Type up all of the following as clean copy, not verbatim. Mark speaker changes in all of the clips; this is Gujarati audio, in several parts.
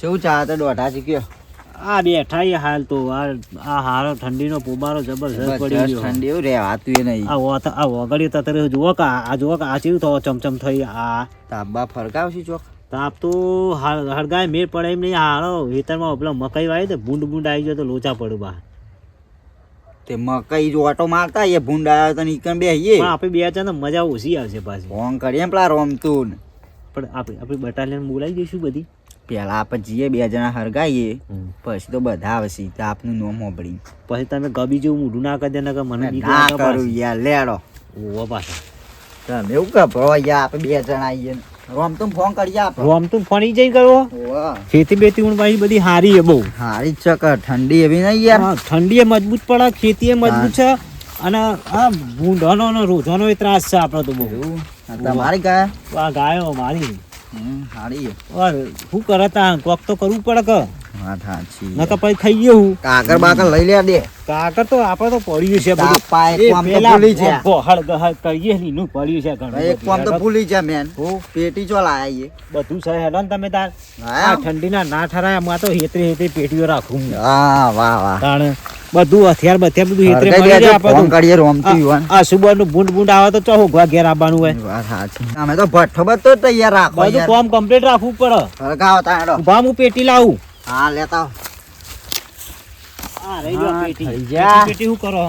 Speaker 1: શું ચાલે તો દોઢા શીખ્યો
Speaker 2: આ બેઠા હાલ તો આ હારો ઠંડીનો પોબારો જબરજસ્ત પડી ગયો.
Speaker 1: ઠંડી એવું રહેવાતું એ નહીં.
Speaker 2: આ વગડી તતરે જુઓ કે આ ચેવું થયો ચમચમ થઈ આ
Speaker 1: તાબા ફરકાવશી ચોક
Speaker 2: તાપ તો હળગાય મેળ પડે એમ નહીં. હારો ખેતરમાં પેલા મકાઈ વાવી તો બૂંડ આવી ગયો તો લોચા પડ્યું બહાર.
Speaker 1: તે મકઈ જો ઓટો મારતા એ ભૂંડ આવ્યો તો નીકળ બેહીએ
Speaker 2: પણ આપણે બે જણ મજા ઓછી આવશે પાછી.
Speaker 1: ફોન કરીએ પેલા રોમતું
Speaker 2: પણ આપણે બટાલિયન બોલાવી દઈશું બધી.
Speaker 1: પેલા આપણે જઈએ 2 જણા હરગાઈએ પછી તો બધા આવશે તો આપનું નોમ હોબળી
Speaker 2: પછી તમે ગબી જેવું મૂઢું ના કરી દે ને કે મને બીક
Speaker 1: ના
Speaker 2: લાગે
Speaker 1: કરું
Speaker 2: પાછી.
Speaker 1: યાર લેડો
Speaker 2: ઓવા પાછા
Speaker 1: તમે એવું કપરો યાર આપણે 2 જણા આવીએ રોમતું ફોન કરીએ આપણે
Speaker 2: રોમ તું ફોન જઈ કરવો
Speaker 1: ઓવા
Speaker 2: ખેતી બેતી ઊંડ પાછી બધી હારી છે બહુ.
Speaker 1: હારી જ ચકર ઠંડી એવી નહીં યાર
Speaker 2: હા, ઠંડી એ મજબૂત પડે ખેતી એ મજબૂત છે અને આ ભૂંડનો ને રોજાનો એ ત્રાસ છે આપણે તો બહુ.
Speaker 1: એવું આ તમારી ગાય
Speaker 2: આ ગાયો મારી
Speaker 1: હારી
Speaker 2: શું કરે તા કોક તો કરવું પડે કે
Speaker 1: વાત સાચી
Speaker 2: નકર પછી ખાઈ ગયું
Speaker 1: કાકર બાકર લઈ લે દે
Speaker 2: કાકર તો આપણે તો પડ્યું છે બધું.
Speaker 1: તાપા એક
Speaker 2: એ
Speaker 1: કામ તો
Speaker 2: પેલા
Speaker 1: ભૂલી છે
Speaker 2: હળ કરીએ લીનું પડ્યું છે ઘણું
Speaker 1: એક કામ તો
Speaker 2: બધું.
Speaker 1: ભૂલી છે મેન પેટી ચો લાયા
Speaker 2: બધું છે હેડો ને તમે તાર
Speaker 1: હા
Speaker 2: આ ઠંડીના ના ઠરાય એમાં તો હેતરી પેટીઓ રાખું
Speaker 1: હા વાહ વાહ
Speaker 2: તાણે બધું હથિયાર બધું હેતરે
Speaker 1: હરગાઈ
Speaker 2: મળી
Speaker 1: દેજો,
Speaker 2: જાય આપણે
Speaker 1: ફોન
Speaker 2: તો.
Speaker 1: કરીએ રોમતું યુવાન.
Speaker 2: આ સુબરનું બૂંડ આવે તો ચો હોગવા ઘેર આવવાનું હોય.
Speaker 1: વાત સાચી. અમે તો ભઠ્ઠો બધો તૈયાર રાખો
Speaker 2: બધું
Speaker 1: યાર.
Speaker 2: કામ કમ્પ્લીટ રાખવું પડે.
Speaker 1: હરગાવો તાંડો.
Speaker 2: ઉભા હું પેટી લાવું.
Speaker 1: હા લેતા
Speaker 2: આ રહી ગયો
Speaker 1: હા,
Speaker 2: પેટી.
Speaker 1: થઈ ગયા.
Speaker 2: પેટી શું કરો?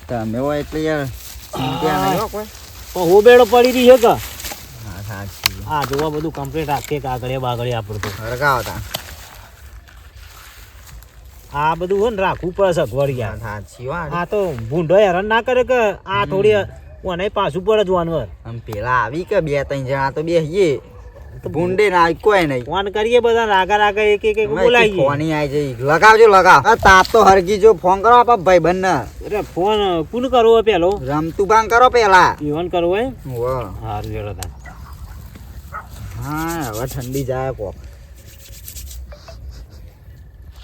Speaker 1: તમે હોય એટલે યાર ચિંતા નહીં હો કોઈ.
Speaker 2: તો હોબેડો પડી રહી છે કે
Speaker 1: હા સાચી.
Speaker 2: આ જોવા બધું કમ્પ્લીટ રાખીએ કાગળે બાગળે આપણે તો
Speaker 1: હરગાવો તાણ.
Speaker 2: આ બધું હોય ને રાખવું પડે છે અગવડિયા.
Speaker 1: વાત સાચી હો આ.
Speaker 2: આ તો ભૂંડો હેરાન ના કરે કે આ થોડી ઓને પાછું પડે જોવાનું હોય.
Speaker 1: આમ પેલા આવી કે 2-3 જણા તો બેહીએ ભૂંડે ના આવી કોઈ નહીં.
Speaker 2: ફોન કરીએ બધા રાગા એક બોલાવીએ.
Speaker 1: ફોની આવી જઈ લગાવજો લગાવ. આ તાપ તો હરગી જો ફોન કરો આપા ભાઈબંધ ને.
Speaker 2: અરે ફોન કોણ કરવો હોય પેલો?
Speaker 1: રમતું બાંગ કરો પેલા.
Speaker 2: ઈવન કરવો હોય?
Speaker 1: વાહ.
Speaker 2: સારું જોડો તાન.
Speaker 1: હા હવે ઠંડી જાય કોક.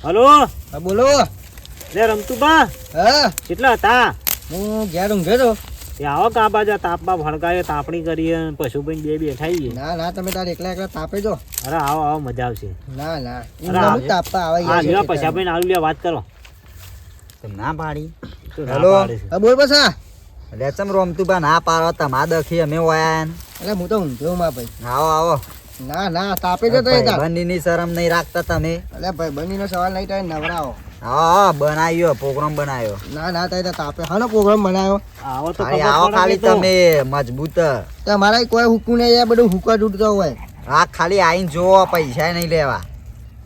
Speaker 2: હલો
Speaker 3: હા બોલો.
Speaker 2: લે રમતું બા
Speaker 3: હા
Speaker 2: કેટલા હતા?
Speaker 3: હું ઘેર ઊંઘ્યો તો.
Speaker 2: એ આવો કા બાજા તાપમાં ભણકાએ તાપણી કરીએ પશુભાઈ બે બેઠાઈએ.
Speaker 3: ના તમે તાર એકલા તાપે જો.
Speaker 2: અરે આવો મજા આવશે.
Speaker 3: ના
Speaker 2: અરે
Speaker 3: ઊંઘવાનું તાપવા આવે
Speaker 2: હા લ્યો
Speaker 3: યાર.
Speaker 2: પશાભાઈ આલુ લ્યો વાત કરો.
Speaker 1: તમે ના પાડી.
Speaker 2: તો ના
Speaker 1: હેલો.
Speaker 2: પાડે છે.
Speaker 3: હા બોલ બસા.
Speaker 1: એટલે ચમ રોમતું બા ના પાડો તમારા દખી અમે વાયા ને.
Speaker 3: એટલે હું તો ઊંઘ્યો માં ભાઈ.
Speaker 1: આવો આવો.
Speaker 3: ના તાપે જો તો એ તાપ.
Speaker 1: ભાઈબંધીની શરમ નહીં રાખતા તમે.
Speaker 3: એટલે ભાઈ બનીનો સવાલ નહીં થાય નવરાવો.
Speaker 1: હા બનાવ્યો પ્રોગ્રામ બનાવ્યો.
Speaker 3: ના થાય તો તાપે હાનો પ્રોગ્રામ બનાવ્યો.
Speaker 2: આવો તો
Speaker 1: ખાલી
Speaker 2: ખબર
Speaker 1: આવો
Speaker 2: પડે
Speaker 1: ખાલી
Speaker 2: કે તો.
Speaker 1: તમે મજબૂત.
Speaker 3: તમારા કોઈ હુકું નહીં યાર બધું હુકા તૂટતો હોય.
Speaker 1: આ ખાલી આઈને જોવો પૈસા નહીં લેવા.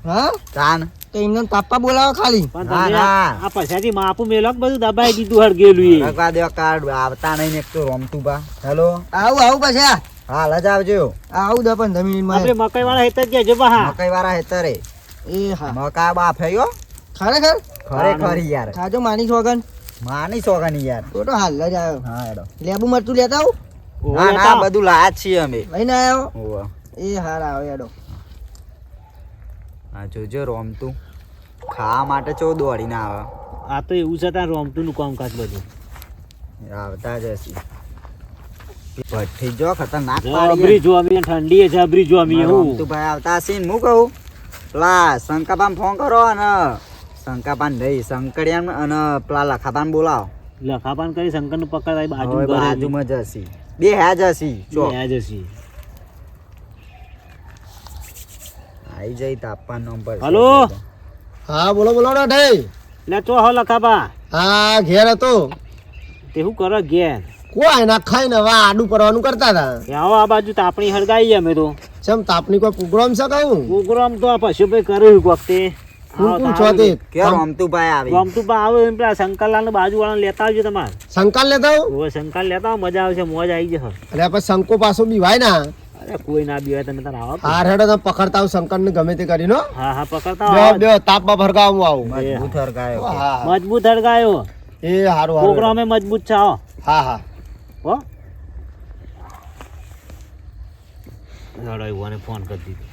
Speaker 3: હા
Speaker 1: તાન
Speaker 3: તો એમને તાપવા બોલાવો ખાલી.
Speaker 2: પણ
Speaker 1: ના,
Speaker 2: તમે
Speaker 1: ના.
Speaker 2: આ પછાથી માપું મેલો કે બધું દબાઈ દીધું હળગેલું એ.
Speaker 1: રગવા દેવા કાર્ડ આવતા નહીં ને એક તો રોમતું બા. હેલો
Speaker 3: આવું પછી
Speaker 1: હાલ જ આવજો.
Speaker 3: આવું 10-15 મિનિટમાં.
Speaker 2: આપણે મકાઈ વાળા હેત જ ગયા બા.
Speaker 1: મકઈ વાળા હેતરે
Speaker 3: એ હા
Speaker 1: મકા બા ફેયો
Speaker 3: ખરેખર
Speaker 1: ખરેખર યાર
Speaker 3: ખાજો માની છોગન.
Speaker 1: માની સોગાની યાર.
Speaker 3: તો હાલ જ આવ્યો.
Speaker 1: હા હેડો.
Speaker 3: લેબુ મરચું લેતા આવું.
Speaker 1: ના ના બધું લાયા જ છીએ અમે.
Speaker 3: લઈને આવ્યો.
Speaker 1: હોવે.
Speaker 3: એ હારા આવે યાડો.
Speaker 1: હા જોજો રોમતું ખાવા માટે ચો દોડીને આવે.
Speaker 2: આ તો એવું છે તાર રોમતું નું કામકાજ બધું.
Speaker 1: આવતા જ હશે. ભઠ્ઠી જો ખતરનાક
Speaker 2: જબરી
Speaker 1: પાડી.
Speaker 2: જોમી ઠંડી જબરી જોમી એવું.
Speaker 1: રોમતું ભાઈ આવતા હશે ને હું કહું પેલા શંકાબાન ફોન કરો અને શંકાબાન નહીં શંકરિયાન અને પેલા લખાબાન બોલાવો.
Speaker 2: લખાપાન કરી શંકર નું પકડાય બાજુ
Speaker 1: હવે બાજુમાં જ હશે. બે હે જ હશે ચો. આઈ જઈ તાપમાન નંબર.
Speaker 2: હલો?
Speaker 3: હા બોલો રાઠાઈ.
Speaker 2: લે ચો હો લખાબા
Speaker 3: હા ઘેર હતો.
Speaker 2: તે શું કરો ઘેર?
Speaker 3: કોઈ ના ખાઈ ને હવે આડું પડવાનું કરતા હતા.
Speaker 2: કે આવો આ બાજુ તાપણી હળગાઈ અમે તો.
Speaker 3: ચમ તાપની કોઈ પ્રોગ્રામ છે કહું.
Speaker 2: પ્રોગ્રામ તો આ પશુભાઈ કર્યું વખતે.
Speaker 3: કુંકુમ છો તે
Speaker 1: કે રોમતું ભાઈ આવી.
Speaker 2: ગમતું બા આવે એમ પેલા શંકરલાલ ને બાજુ વાળા લેતા આવજો તમારે.
Speaker 3: શંકર લેતા આવું.
Speaker 2: ઓવે શંકર લેતા આવો, મજા આવશે, મોજ આવી જશે.
Speaker 3: અરે પછી શંકો પાછો બીવાય ના.
Speaker 2: અરે કોઈ ના બીવાય તમે તાર આવો.
Speaker 3: હાર હેડો તમે પકડતા આવું શંકર ને ગમે તે કરીને.
Speaker 2: હા પકડતા
Speaker 3: બે
Speaker 2: આવો.
Speaker 3: બે તાપમાં ભરગાવ હું આવું.
Speaker 1: મજબૂત હરગાયો.
Speaker 3: હા
Speaker 2: મજબૂત હળગાયો.
Speaker 3: એ હારું
Speaker 2: પ્રોગ્રામ એ મજબૂત છે. આવો
Speaker 3: હા
Speaker 2: હો લડાઈ ફોન કરી દીધો.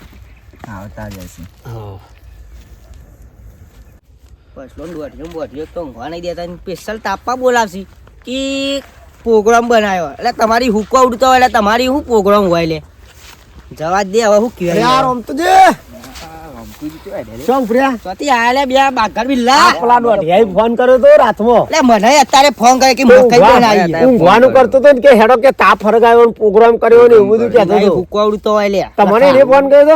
Speaker 1: આવતા જ હશે.
Speaker 2: હા
Speaker 3: બસલો બોઢિયો તો ઊંઘવા નહીં દેતા સ્પેશિયલ તાપવા બોલાવશી કે પ્રોગ્રામ બનાવ્યો. એટલે તમારી હુકો ઉડતો હોય એટલે તમારી શું પ્રોગ્રામ હોય લે જવા જ દે હવે શું કહેવાય. યાર આમ તો જે
Speaker 4: શું ઉપર્યા
Speaker 3: ચોથી આયા લે બે બાગર બિલ્લા
Speaker 4: પેલા દોઢિયાએ ફોન કર્યો તો રાતમાં
Speaker 3: એટલે મને અત્યારે ફોન કરે કે મકઈ બનાવી
Speaker 4: ઊંઘવાનું કરતો તો ને કે હેડો કે તાપ ફરગાયો ને પ્રોગ્રામ કર્યો ને એવું બધું કહેતો હતો
Speaker 3: હુકવાડું તો હોય લે
Speaker 4: તમને એને ફોન કર્યો તો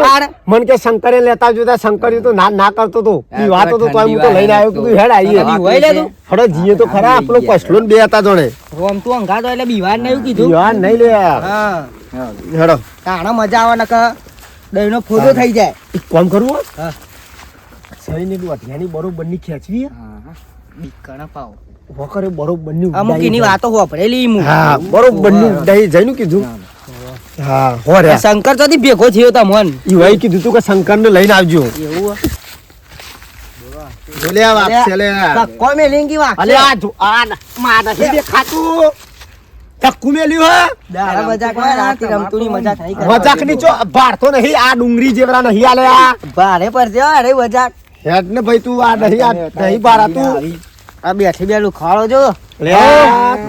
Speaker 4: મને કે શંકરે લેતા જોતા શંકર તો ના કરતો તો વાતો તો તોય હું તો લઈને આવ્યો કીધું હેડ આવીએ
Speaker 3: હોય લે તું
Speaker 4: હડો જીએ તો ખરા આપણો પછલો બે હતા જોડે
Speaker 3: રોમ તું અંગાતો એટલે બીવાર ને એવું કીધું
Speaker 4: યાર નહીં લે
Speaker 3: હા
Speaker 4: હેડો
Speaker 3: તાણા મજા આવે નક દહીનો ફોટો થઈ જાય
Speaker 4: એક કામ કરવું
Speaker 3: હા
Speaker 4: સહીની દોઢિયાની બરોબરની ખેંચવી
Speaker 3: બીકણા પાવ
Speaker 4: વખરે બરોબરની
Speaker 3: અમુક એની વાતો હોભળેલી હું
Speaker 4: હા બરોબરની ઉડાઈ જઈનું કીધું હા હો રે
Speaker 3: શંકર ચોથી ભેગો થયો તમોન
Speaker 4: ઈવાઈ કીધું તું કે શંકરને લઈને આવજો
Speaker 3: એવું
Speaker 4: લે આ વાપસે લે
Speaker 3: ધક્કો મેલિંગી વાક
Speaker 4: અલે આ જો આ માં નથી દેખાતું ધક્કુ મેલ્યું હે
Speaker 3: દાડા મજાક માં રાતી રમતુની મજાક નહીં કરે
Speaker 4: મજાકની ચો ભારતો નહીં આ ડુંગરી જેવડા નહીં આલે આ
Speaker 3: ભારે પર છે અરે મજાક
Speaker 4: હેડ ને ભાઈ તું આ નહીં આ નહીં બારા તું
Speaker 3: આ બેઠી બેલું ખાળો જો
Speaker 4: લે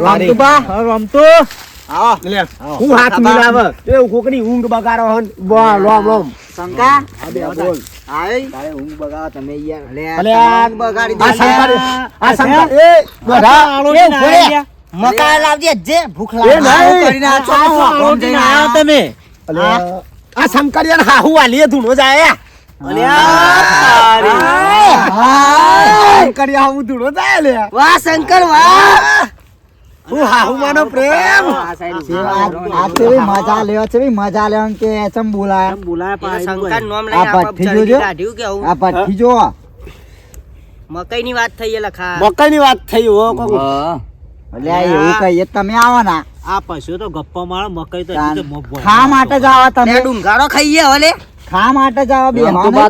Speaker 2: રમતું બા રમતું
Speaker 1: આવો
Speaker 4: લે હું હાથ મિલાવ તે કોકની ઊંઘ બગાડો હન બા લોમ લોમ
Speaker 1: શંકા
Speaker 4: આ બે બોલ
Speaker 1: આય
Speaker 3: તારે ઊંઘ બગાડો તમે યાર
Speaker 4: અલે આ
Speaker 1: બગાડી
Speaker 4: આ શંકર આ શંકર એ બધા
Speaker 3: એ ઉભો રે. મકાઈ લાવજે જે ભૂખ
Speaker 4: એ
Speaker 3: લાગે
Speaker 4: નહીં.
Speaker 1: કરીને આ છો
Speaker 2: આવો જઈને આયા તમે
Speaker 4: અલે આ શંકરિયાને હાહુ આલીએ ધૂણો જાય શંકરિયા હાહુ ધૂણો જાય લે
Speaker 3: વાહ શંકર વાહ
Speaker 4: હું હાહુ માનો પ્રેમ
Speaker 1: આ કેવી મજા લેવા છે મજા લેવા કે ચમ બોલાય
Speaker 2: બોલાય
Speaker 3: શંકર નામ
Speaker 1: આ
Speaker 3: લઈને
Speaker 1: ભઠ્ઠી
Speaker 3: આપણે
Speaker 1: જોજો.
Speaker 3: કાઢ્યું કે આવું
Speaker 1: આ ભઠ્ઠી જો
Speaker 3: મકાઈ ની વાત થઈ લખા
Speaker 4: મકાઈની વાત થઈ હો કોક
Speaker 1: એટલે આ એવું કહીએ તમે આવો ના
Speaker 2: આ પશુ તો ગપ્પા મારો મકઈ તો હજી તો મોભો.
Speaker 1: ખા માટે જ આવો તમે
Speaker 3: ડુંગારો ખાઈએ હવે લે
Speaker 1: ખા માટે જ આવો બે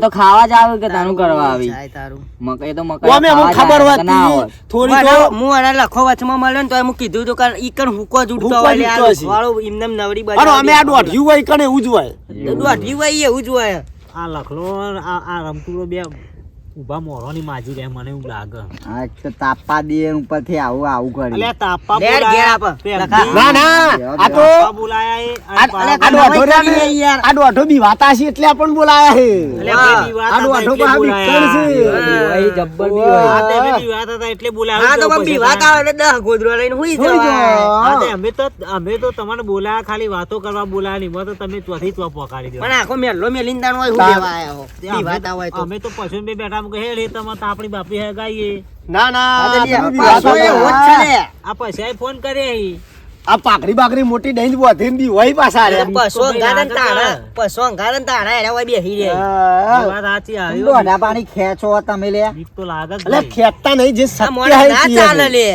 Speaker 5: તો ખાવા જ આવે કે તાનું કરવા આવી
Speaker 3: જાય તારું
Speaker 5: મકઈ તો
Speaker 4: ઓ
Speaker 5: મકઈ
Speaker 4: અમે અમુક ખબર હોતી થોડી તો
Speaker 3: હું અને લખો વચમાં મળ્યો ને તો હું કીધું તું કે ઈ કણ હુકો જુડતો
Speaker 4: હુકો
Speaker 3: હોય લે
Speaker 4: જુડતો
Speaker 3: આ
Speaker 4: હશે.
Speaker 3: વાળો એમને એમ નવરી
Speaker 4: અરે અમે આ
Speaker 3: બજાવી
Speaker 4: દોઢિયું હોય કને એવું જ હોય
Speaker 3: દોઢી હોય એવું જ હોય
Speaker 2: આ લખલો આ રમતુડો બે ઉભા મોરોની માજી રહે મને એવું લાગે
Speaker 1: આ એક તો તાપા દે ઉપરથી આવું આવું કરી
Speaker 2: અલ્યા તાપા
Speaker 3: લેર ઘેર આપ.
Speaker 2: બોલાયા
Speaker 4: ના ના આ તો
Speaker 2: તાપા બોલાયા એ
Speaker 4: આ દોઢો રહ્યા ને,
Speaker 3: યાર.
Speaker 4: આ દોઢો બીવાતા છે એટલે આપણને બોલાયા છે
Speaker 2: અલ્યા ભાઈ બીવાતા
Speaker 4: આ દોઢો
Speaker 2: હતા
Speaker 4: બા
Speaker 2: એટલે
Speaker 4: બીકણ છે
Speaker 2: બોલાયા. હા, તે અમે બીવાતા હતા એટલે
Speaker 3: હા
Speaker 2: બોલાયા
Speaker 3: તો પણ બીવાત આવે એટલે 10 ગોદડો લઈને હુઈ
Speaker 4: હોઈ
Speaker 3: જવાય.
Speaker 4: જાઓ.
Speaker 2: હા, તે અમે તો તમને બોલાયા ખાલી વાતો કરવા બોલાયા નહીં એમાં તો તમે ચોથી ચો પકાડી દો
Speaker 3: પણ આખો મેલ્લો મેલીને તાણ હોય હું
Speaker 4: તાર.
Speaker 3: લેવા આયા હો. બીવાતા હોય તો
Speaker 2: અમે તો પશુ બે બેઠા કે હે તમે તો આપણી બાપી હે ગાઈએ
Speaker 4: ના ના
Speaker 3: હા, તો લે,
Speaker 4: તમે
Speaker 3: પાછો
Speaker 4: બીવાતા
Speaker 3: એવો જ
Speaker 4: હતા.
Speaker 3: છે લે.
Speaker 2: આ પૈસા ફોન કરે અહીં.
Speaker 4: આ પાઘડી બાકડી મોટી દહીં વધીને બી હોય પાછા રે
Speaker 3: એટલે પશુ અંગાડે ને તાણા પશુ અંગાડે ને તાણા એના હોય બેહી રહે.
Speaker 2: એ
Speaker 4: હા.
Speaker 2: વાત સાચી આવ્યો
Speaker 1: દોઢા પાણી ખેંચો તમે લે
Speaker 2: બીક તો લાગે જ
Speaker 4: એટલે
Speaker 2: ભાઈ.
Speaker 4: ખેંચતા નહીં જે
Speaker 3: આ
Speaker 4: સત્ય
Speaker 3: મોણે
Speaker 4: હે
Speaker 3: ના
Speaker 4: તે
Speaker 3: ચાલે
Speaker 4: હે.
Speaker 3: લે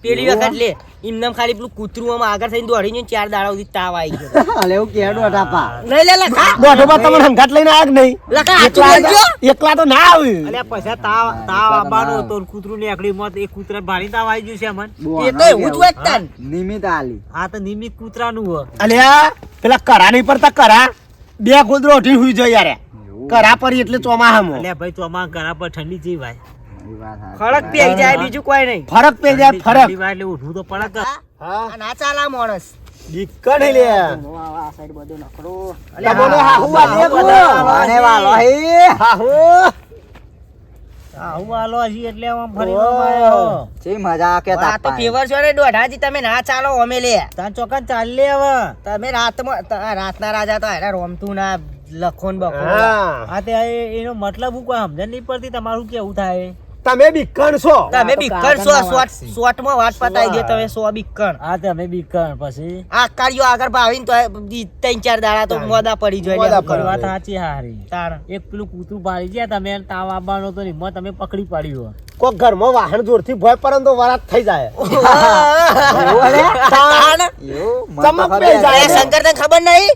Speaker 3: પેલી વખત લે એમનેમ ખાલી પેલું કૂતરું આમ આગળ થઈને દોડી ગયું 4 દાડા સુધી તાવ આવી ગયો
Speaker 1: અલે એવું કે દોઢા પા
Speaker 3: લઈ લે લખા
Speaker 4: દોઢો બા તમને હંગાત લઈને આયા કે નહીં
Speaker 3: લખા હાચું
Speaker 4: એકલા
Speaker 3: બોલજો.
Speaker 4: એકલા તો ના આવે
Speaker 2: અલ્યા પૈસા તાવ આવવાનો હતો ને કૂતરું ની એકડી મોત એ કૂતરા ભારી તાવ આવી ગયું છે અમન
Speaker 3: એ તો એવું જ હોય જ તાન.
Speaker 1: નિમિત આલી
Speaker 2: આ તો નિમિત કૂતરાનું હો.
Speaker 4: અલ્યા પેલા કરા નહીં પડતા કરા બે ગોદરો ઉઠી હુઈ જાય યાર કરા પરી એટલે ચોમાહામાં
Speaker 2: અલ્યા ભાઈ ચોમા ઘરા પર ઠંડી જેવી ભાઈ
Speaker 1: એ વાત સાચી.
Speaker 3: ખડક પી જાય બીજું કોઈ નહીં
Speaker 4: ફરક પે જાય ફરક
Speaker 2: ઠંડી ભાઈ એટલે ઉઠવું તો પડે કે.
Speaker 4: હા
Speaker 3: આ ના ચાલે આ માણસ
Speaker 4: દીકણ લે
Speaker 3: આ સાઈડ બધું નખરો
Speaker 4: અલ્યા બોલે હાહુ વાલે
Speaker 1: વાને વાલો હે
Speaker 4: હાહુ
Speaker 2: આવું આલો હજી એટલે આમ ફરી આવ્યો.
Speaker 1: છે મજા કે
Speaker 3: આ તો
Speaker 1: તાપા
Speaker 3: ફેવર છો ને દોઢાજી તમે ના ચાલો અમે લે
Speaker 2: તાન ચોકન ચાલ લે હવે.
Speaker 3: તમે રાતના રાજા તો હેરા રોમતું ના લખોન બખો
Speaker 4: હા
Speaker 2: આ તે એનો મતલબ હું કોઈ સમજણ નહીં પડતી તમારું કેવું થાય.
Speaker 4: તમે બીકણ છો
Speaker 3: તમે બીકણ છો શોર્ટ માં વાત પતાવી દે તમે 100 બીકણ
Speaker 2: આ તે અમે બીકણ પછી
Speaker 3: આ કાર્યો આગળ ભાવીને તો 3-4 દાડા તો મોદા પડી જાય
Speaker 4: મોદા
Speaker 3: લે.
Speaker 4: પડી.
Speaker 2: વાત સાચી હારી.
Speaker 3: તાર
Speaker 2: એક પેલું કૂતરું પાડી ગયા તમે એને તાવ આવવાનો તો નહીં તમે પકડી પાડ્યું.
Speaker 4: કોક ઘરમાં વાહન જોરથી ભય પરંતુ વરાત થઈ જાય
Speaker 3: તાન.
Speaker 1: એવું મને તો
Speaker 4: ચમક
Speaker 1: ખબર
Speaker 4: પે જાય.
Speaker 3: અરે શંકર તને ખબર નહીં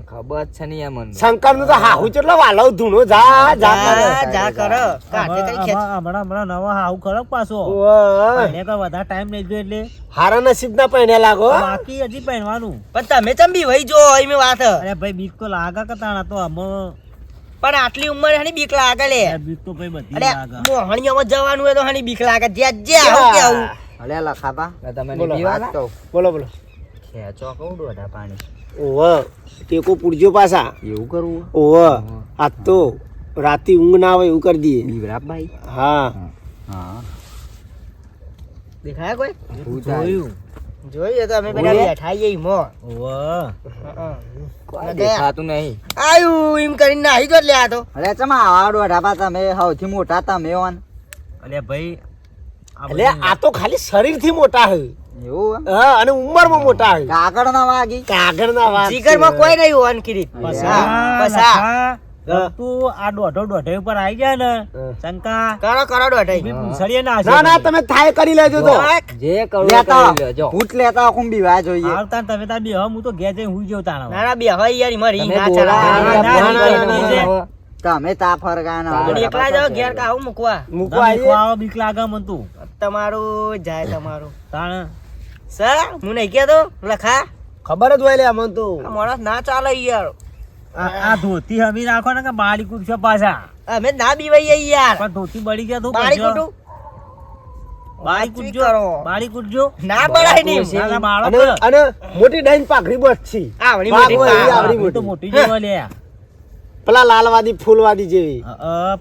Speaker 5: ખબર જ છે ને યાર મને
Speaker 4: શંકર નું તો હાહુ કેટલો વાલો ધૂણો જા જા કરે
Speaker 3: જા કર કાઢે કઈ ખેંચ
Speaker 2: હમણાં નવા હાવ ખરો પાછો.
Speaker 4: ઓય.
Speaker 2: એને કોઈ વધારે ટાઈમ નહીં જોયો એટલે
Speaker 4: હારા નસીબ ના પહેણે લાગો
Speaker 2: બાકી હજી પહેરવાનું.
Speaker 3: પણ તમે ચમ બી વહી જો એમ વાત
Speaker 2: અરે ભાઈ બીક તો લાગે કે તાણા તો આમાં
Speaker 3: પણ આટલી ઉંમર હની બીક લાગે લે
Speaker 2: બીક તો ભાઈ બધી
Speaker 3: અરે
Speaker 2: લાગે.
Speaker 3: મોહણીઓમાં જવાનું હોય તો હની બીક લાગે જે આવું કે આવું
Speaker 1: અલે લખાપા
Speaker 5: તમે
Speaker 4: બોલો.
Speaker 5: નહીં પીવાના?
Speaker 1: તો
Speaker 4: બોલો બોલો
Speaker 1: ખેંચો કહું દોઢા પાણી
Speaker 4: ઓવ ટેકો પૂરજો પાછા
Speaker 1: એવું કરવું
Speaker 4: ઓવ આ તો રાતે ઊંઘ ના આવે એવું કરી દઈએ.
Speaker 1: બીવરા ભાઈ
Speaker 4: હા
Speaker 1: હા
Speaker 3: દેખાય કોઈ
Speaker 1: હું થાય?
Speaker 2: જોયું
Speaker 3: જોઈએ તો અમે બધા બેઠા આઈએ ઈમો.
Speaker 2: વાહ
Speaker 5: કોઈ દેખાતું નહીં.
Speaker 3: આયુ એમ કરીને નાહી જો લે આ તો.
Speaker 1: અરે ચમા આવાડો ઢાબા તમે સૌથી મોટા તમે ઓન
Speaker 2: અલ્યા ભાઈ
Speaker 4: એટલે આ તો ખાલી શરીરથી મોટા હે.
Speaker 1: એવું હે?
Speaker 4: હા અને ઉંમરમાં મોટા હે.
Speaker 1: કાગળ ના વાગી
Speaker 4: કાગળના વાત
Speaker 3: જીગરમાં કોઈ નહીં હોવાનું કિરીટ.
Speaker 2: પસા
Speaker 3: પસા.
Speaker 2: તું આ દોઢે ઉપર આવી ગયા ને શંકા
Speaker 3: કરો કરો દોઢાઈ.
Speaker 2: બી પૂંછડીએ ના
Speaker 4: ના ના તમે થાય કરી લેજો તો.
Speaker 5: જે કરવું એ
Speaker 1: લેતા
Speaker 5: કરી લેજો.
Speaker 1: ભૂત લેતા કોણ બીવા જોઈએ
Speaker 2: આવતા ને તમે તાર બે હું તો ઘેર જઈને હુઈ જાઉં તાણા
Speaker 3: ના ના બે હોય યાર મારી
Speaker 5: તમે
Speaker 3: ના
Speaker 5: બોલા.
Speaker 3: ચાલે.
Speaker 2: ના, ના,
Speaker 5: ના,
Speaker 2: ના,
Speaker 1: તમે તા ફરગા ના
Speaker 3: અને એકલા જાઓ ઘેર કા આવું મૂકવા.
Speaker 4: મૂકવા આવીએ.
Speaker 2: આવો બીક લાગે મન તું
Speaker 3: તમારું જાય તમારું.
Speaker 2: તાણ
Speaker 3: સર હું નહીં કહેતો લખા
Speaker 4: ખબર જ હોય લે અમને તો.
Speaker 3: આ માણસ ના ચાલે યાર.
Speaker 2: આ ધોતી હમી રાખો ને કે બાળી કૂદશો પાછા
Speaker 3: અમે ના બીવાઈએ યાર.
Speaker 2: પણ ધોતી બળી ગયા તો
Speaker 3: બાળી
Speaker 2: કરશો?
Speaker 3: કૂટું?
Speaker 2: બાળી
Speaker 3: વાતચીત
Speaker 2: કૂદજો
Speaker 3: કરો.
Speaker 2: બાળી કૂદજો
Speaker 3: ના બળાય નહીં.
Speaker 2: ના, ના, બાળો
Speaker 4: અને
Speaker 2: તો.
Speaker 4: અને મોટી ડાઈન પાઘડી બચી
Speaker 3: આવડી
Speaker 4: પાક
Speaker 3: મોટી
Speaker 4: હોય એ
Speaker 3: પાક.
Speaker 4: આવડી
Speaker 2: પાઘડી તો
Speaker 4: મોટી.
Speaker 2: મોટી જોવા લે
Speaker 4: પેલા લાલવાદી ફૂલવાદી જેવી.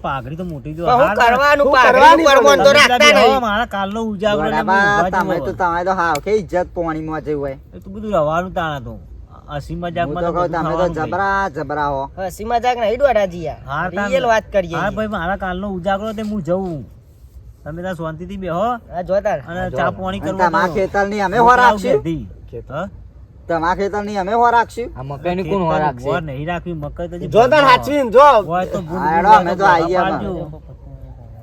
Speaker 2: પાઘડી તો મોટી જો
Speaker 3: પણ હું કરવાનું
Speaker 4: શું
Speaker 3: પાઘડીનું
Speaker 4: કરવાની
Speaker 3: પરમોન તો
Speaker 2: તમે
Speaker 3: રાખતા
Speaker 2: બધા
Speaker 3: નહીં.
Speaker 2: બેહો, મારા કાલનો ઉજાગરો ને
Speaker 1: બરાબર
Speaker 2: હું
Speaker 1: તમે
Speaker 2: ઊભા
Speaker 1: તો
Speaker 2: જ
Speaker 1: તમે તો હાવ કે ઇજ્જત પોણીમાં જેવું હોય
Speaker 2: એ તો બધું રવાનું તાણા તો હસી
Speaker 1: હું
Speaker 2: મજાકમાં
Speaker 1: તો
Speaker 2: તો
Speaker 1: કહું
Speaker 2: બધું
Speaker 1: તમે તો
Speaker 2: થવાનું ભાઈ.
Speaker 1: જબરા જબરા હો
Speaker 3: હસી મજાક નહીં દોડાજી યાર.
Speaker 2: હા, તાણ.
Speaker 3: રિયલ વાત કરીએ
Speaker 2: હા
Speaker 3: છીએ.
Speaker 2: ભાઈ મારા કાલનો ઉજાગરો તે હું જઉં તમે ત્યાં શાંતિથી બેહો
Speaker 3: હા જો તાર.
Speaker 2: અને ચા પાણી
Speaker 1: અને
Speaker 2: કરવા
Speaker 1: તમારા
Speaker 2: દો.
Speaker 1: ખેતર ની અમે હો રાખશું
Speaker 2: બેઠી. હા?
Speaker 1: તમારા ખેતર ની અમે હો રાખશું
Speaker 5: આ મકાઈની કોણ વાર રાખશે?
Speaker 2: વર નહીં રાખવી મકઈ તો હજી
Speaker 4: જો તાર હાચવીને જો
Speaker 2: હોય તો ગુડ
Speaker 1: હા,
Speaker 2: ગુડ
Speaker 1: અમે તો
Speaker 2: હોય
Speaker 1: આઈએ
Speaker 2: પાડજો.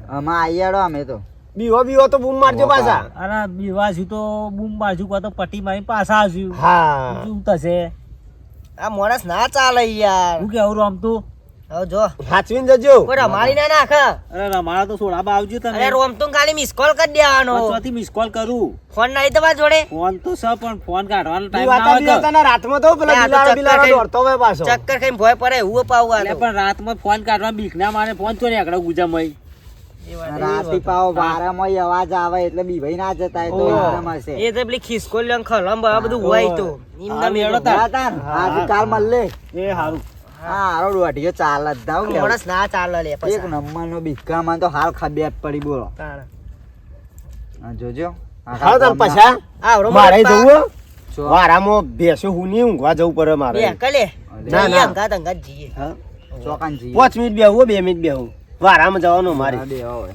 Speaker 1: આમાં આઈયાડો અમે તો
Speaker 4: બીવો તો બૂમ મારજો પાછા.
Speaker 2: અરે બીવાસી તો બૂમ બાજુ કો તો પટ્ટી મારી પાછા આવશું
Speaker 4: હા
Speaker 2: શું થશે
Speaker 3: આ માણસ ના ચાલે યાર.
Speaker 2: હું કેવું રમતું
Speaker 3: હવે જો
Speaker 4: હાચવીને જજો.
Speaker 3: કોઈ રમાડી ના નાખ.
Speaker 2: અરે રમાડા તો સોડાબા આવજો તમે
Speaker 3: અરે રોમતું ખાલી મિસ કોલ કરી દેવાનો.
Speaker 2: ચોથી મિસ કોલ કરું
Speaker 3: ફોન નહીં તમારા જોડે.
Speaker 2: ફોન તો છે પણ ફોન કાઢવાનો ટાઈમ ના
Speaker 4: બીવાતા
Speaker 2: હોય
Speaker 4: બીવાતાના રાતમાં તો પેલા
Speaker 3: આ તો
Speaker 4: બિલાડો બિલાડો
Speaker 3: ચક્કર
Speaker 4: દોડતો હોય પાછો.
Speaker 3: ચક્કર ખાઈને ભોય પડે એવું પાવું આ
Speaker 2: એટલે
Speaker 3: તો.
Speaker 2: પણ રાતમાં ફોન કાઢવા બીક ના મારે ફોન ચોરી આકડા ગુજામાં
Speaker 1: રાતી પાવ વારામાં અવાજ આવે એટલે બીભાઈ ના જતા હોય તો
Speaker 2: ઓહ.
Speaker 1: એકદમ હશે
Speaker 3: એ તો પેલી ખિસકોલી ને ખલમ બરાબર બધું હોય તો એમના મેળો તો.
Speaker 1: હા, તાન. આજે કાલ મળે
Speaker 2: એ સારું
Speaker 1: હા હારો દોઢિયો ચાલ જ દાવ કે
Speaker 3: માણસ ના ચાલે લે
Speaker 1: એક
Speaker 3: પછી.
Speaker 1: નંબર નો બીકામાં તો હાલ ખબિયાત પડી બોલો
Speaker 3: તાણ.
Speaker 1: આ જોજો
Speaker 4: હા તાર પાછા
Speaker 3: આવડો
Speaker 4: મારે
Speaker 3: મોટો
Speaker 4: જવું હો.
Speaker 1: જો.
Speaker 4: વારામાં બેસો હું નહીં ઊંઘવા જવું પડે મારે.
Speaker 3: બે કલે
Speaker 4: ના,
Speaker 3: જઈએ
Speaker 4: ના.
Speaker 3: અંગાત અંગાત જઈએ.
Speaker 4: હા?
Speaker 1: ચોકાન જઈએ.
Speaker 4: 5 મિનિટ બેહું હો, 2 મિનિટ બેહું વારામાં જવાનું મારે.
Speaker 1: હા, બે હોય.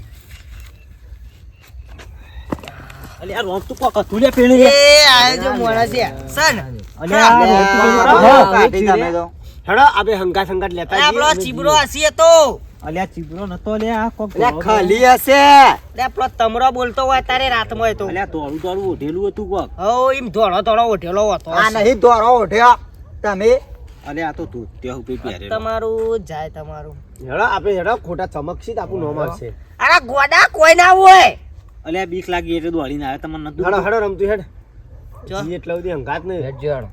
Speaker 2: અલે આ રોમ તું કોક હતું લે પેણી
Speaker 3: એ આ જો માણસ છે સન.
Speaker 2: અલે આ
Speaker 1: બે
Speaker 2: રોમ તું
Speaker 1: આ
Speaker 2: પેણી
Speaker 1: હા,
Speaker 2: હા,
Speaker 1: કાઢી તમે તો.
Speaker 4: હેડો આપણે હંગાત હંગાત લેતા
Speaker 3: એ આપણો
Speaker 4: જઈએ.
Speaker 3: ચીબરો હસી તો.
Speaker 2: અલે આ ચીબરો નતો લે આ કોક
Speaker 1: એટલે ખાલી હશે
Speaker 3: લે પેલો તમરો બોલતો હોય તારે રાતમાં હોય તો.
Speaker 2: અલે આ તોડું તોડું ઓઢેલું હતું કોક
Speaker 3: હો એમ ધોળો ધોળો ઉઠેલો હતો.
Speaker 1: આ નહીં દોરો ઉઠ્યો તમે
Speaker 2: અલે આ તો તું તે હું પહેરે
Speaker 3: તમારું જાય તમારું.
Speaker 4: હેડો આપણે હેડો ખોટા ચમકશી તો આપણું નામ આવશે.
Speaker 3: અરે ગોડા કોઈ ના હોય.
Speaker 2: અલે આ બીક લાગી એટલે દોડીને આવે તમને નતું
Speaker 4: હેડો હેડો રમતું હેડ
Speaker 3: જો.
Speaker 4: જી એટલે બધી હંગાત નહીં.
Speaker 5: હેડજો હેડો.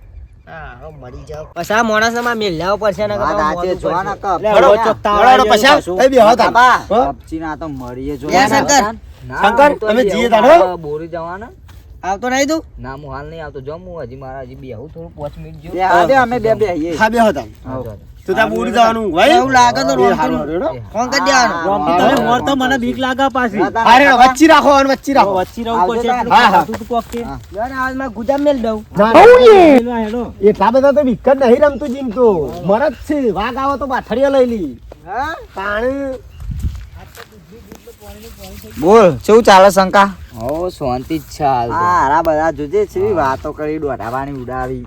Speaker 3: હા હવે મરી જાવ. પછી આ માણસ ને માં મેલ્યાવો પડશે ને
Speaker 1: વાત આજે જો ના કપ
Speaker 2: લે,
Speaker 4: હેડો,
Speaker 2: રોજ ચોકતા
Speaker 4: હેડો, હેડો,
Speaker 2: આવી
Speaker 4: પછી
Speaker 2: જાય પાછું.
Speaker 4: એ બેહો તાર.
Speaker 1: બાબા
Speaker 4: હો?
Speaker 1: કપચી ના તો મળીએ જો
Speaker 3: લે, શંકર.
Speaker 5: ના,
Speaker 4: શંકર,
Speaker 5: હું તો
Speaker 4: અમે
Speaker 5: હજી
Speaker 4: જઈએ
Speaker 5: આવું
Speaker 4: તારો?
Speaker 5: મારા બોરી જવાના.
Speaker 3: આવતો નહીં તું.
Speaker 5: ના હું હાલ નહીં આવતો. જો હું હજી મારા હજી બેહું થોડું 5 મિનિટ જેવું.
Speaker 1: બે હા બે અમે બે આવીએ
Speaker 4: હા બેહો તાર.
Speaker 5: હા, જો.
Speaker 4: તું તાર બોરી જવાનું ભાઈ.
Speaker 3: એવું લાગે તો
Speaker 4: એ
Speaker 3: રોમતું.
Speaker 4: હારું, હેડો.
Speaker 3: ફોન કરી દેવાનો.
Speaker 2: રોમતી તમે મોર તો મને બીક લાગે પાછી
Speaker 4: હા હેડો, વચ્ચી રાખો અને વચ્ચી રાખો.
Speaker 2: વચ્ચે રહું
Speaker 1: આવજો
Speaker 2: પડશે
Speaker 1: તાર.
Speaker 2: એટલું
Speaker 4: હા, હા.
Speaker 2: ખાતું તું કોક કે.
Speaker 3: યાર આજમાં ગુદામ મેલ દઉં.
Speaker 2: પેલું હેડો.
Speaker 4: એટલા બધા તો વિકટ નહીં રમતું જીમ તો મરદ છે. વાઘ આવો તો બાથડીઓ લઈ લી.
Speaker 1: હા
Speaker 4: પાણી
Speaker 1: બોલ શું ચાલે શંકા
Speaker 5: હો શાંતિ જ છે હાલ તો.
Speaker 1: હા હારા બધા જોજે છે વાતો કરી દોઢાવાની ઉડાવી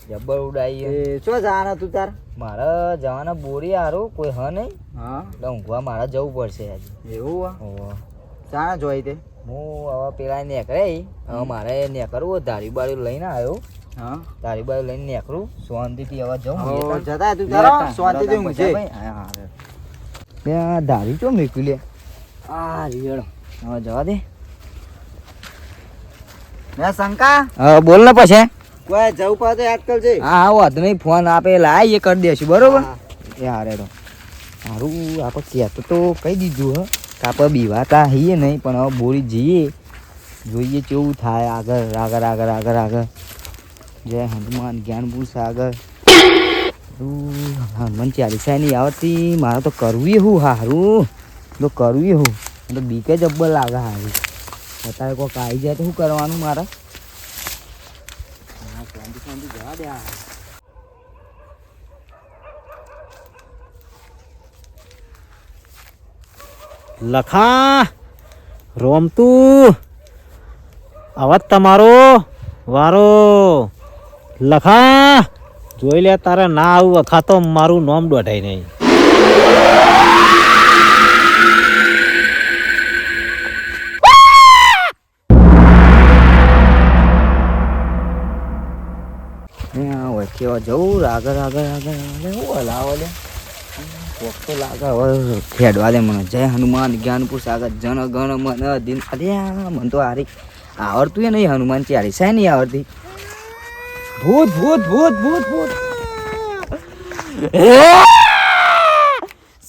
Speaker 5: જબ્બર ઉડાઈએ.
Speaker 1: એ શું જાણે તું તાર
Speaker 5: મારે જવાના બોરી હારું કોઈ હ નહીં
Speaker 1: હા
Speaker 5: એટલે ઊંઘવા મારે જવું પડશે હજી.
Speaker 1: એવું
Speaker 5: હોવે.
Speaker 1: જાણે જોઈ તે
Speaker 5: હું હવે પેલા નેકરે હવે મારે નેકરવું ધારી બારી લઈને આવ્યો.
Speaker 1: હા
Speaker 5: ધારી બારી લઈને નેકરું શાંતિથી હવે જાઉં.
Speaker 1: હો, જતા તું તારો શાંતિથી ઊંઘજે.
Speaker 5: ત્યાં ધારી ચો મેક્યું લે. આ રીયડો હવે જવા દે.
Speaker 1: મે શંકા
Speaker 5: હા બોલ ને પછી.
Speaker 1: કોઈ જવું પડે તો યાદ કરજે
Speaker 5: હા હા વાંધો નહીં. ફોન આપે લાય એ કરી દેશું બરોબર.
Speaker 1: હા.
Speaker 5: એ હારે તો સારું આપણે કહેતો તો કહી દીધું હ કે આપણે બીવાતા હઈએ નહીં પણ હવે બોરી જઈએ જોઈએ કેવું થાય આગળ આગળ આગળ આગળ આગળ જય હનુમાન જ્ઞાન પુરુષ આગળ હનુમાન ચાલીસા નહીં આવતી, મારે તો કરવી હું હારું તો કરવી હું તો બીકે જબ્બર લાગે હારું. અત્યારે કોઈક આવી જાય તો શું કરવાનું મારે? જવા દે.
Speaker 2: લખા રોમતું અવાજ તમારો વારો. લખા જોઈ લે, તારે ના આવું વખા તો મારું નામ દોઢાય નહીં.
Speaker 5: કેવા જવું આગળ આગળ આગળ હું હલાવો લે કોક તો લાગે હવે ખેડવા દે મને. જય હનુમાન જ્ઞાનપુર સાગર જન ગણ મન દિન. અરે મને તો હારી આવડતું એ નહીં હનુમાન ચાલીસા નહીં આવડતી. ભૂત ભૂત ભૂત ભૂત ભૂત.